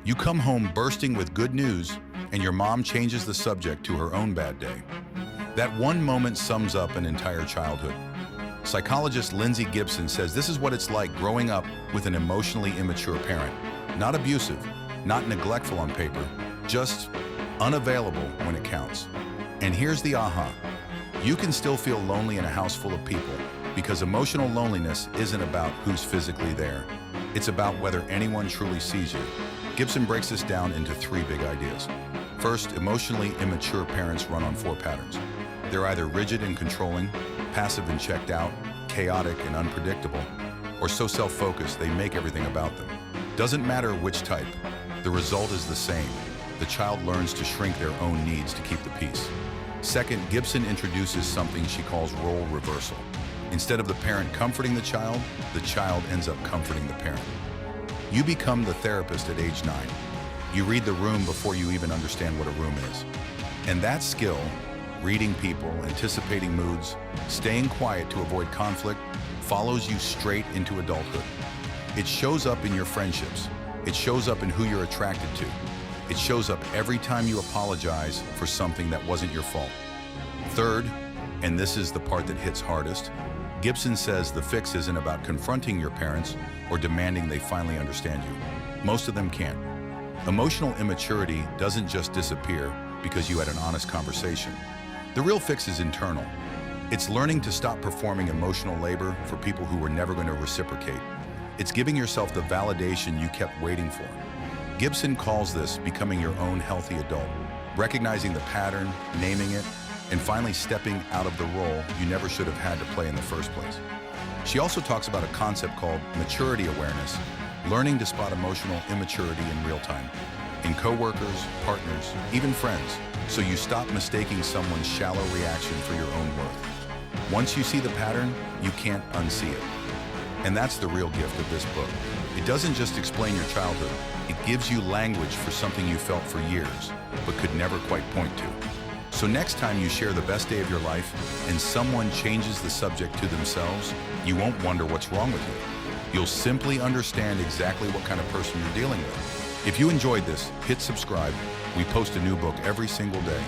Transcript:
You come home bursting with good news, and your mom changes the subject to her own bad day. That one moment sums up an entire childhood. Psychologist Lindsay Gibson says this is what it's like growing up with an emotionally immature parent. Not abusive, not neglectful on paper, just unavailable when it counts. And here's the aha. You can still feel lonely in a house full of people because emotional loneliness isn't about who's physically there. It's about whether anyone truly sees you. Gibson breaks this down into three big ideas. First, emotionally immature parents run on four patterns. They're either rigid and controlling, passive and checked out, chaotic and unpredictable, or so self-focused they make everything about them. Doesn't matter which type, the result is the same. The child learns to shrink their own needs to keep the peace. Second, Gibson introduces something she calls role reversal. Instead of the parent comforting the child ends up comforting the parent. You become the therapist at age 9. You read the room before you even understand what a room is. And that skill, reading people, anticipating moods, staying quiet to avoid conflict, follows you straight into adulthood. It shows up in your friendships. It shows up in who you're attracted to. It shows up every time you apologize for something that wasn't your fault. Third, and this is the part that hits hardest, Gibson says the fix isn't about confronting your parents or demanding they finally understand you. Most of them can't. Emotional immaturity doesn't just disappear because you had an honest conversation. The real fix is internal. It's learning to stop performing emotional labor for people who were never going to reciprocate. It's giving yourself the validation you kept waiting for. Gibson calls this becoming your own healthy adult, recognizing the pattern, naming it, and finally stepping out of the role you never should have had to play in the first place. She also talks about a concept called maturity awareness, learning to spot emotional immaturity in real time, in coworkers, partners, even friends, so you stop mistaking someone's shallow reaction for your own worth. Once you see the pattern, you can't unsee it. And that's the real gift of this book. It doesn't just explain your childhood, it gives you language for something you felt for years, but could never quite point to. So next time you share the best day of your life and someone changes the subject to themselves, you won't wonder what's wrong with you. You'll simply understand exactly what kind of person you're dealing with. If you enjoyed this, hit subscribe. We post a new book every single day.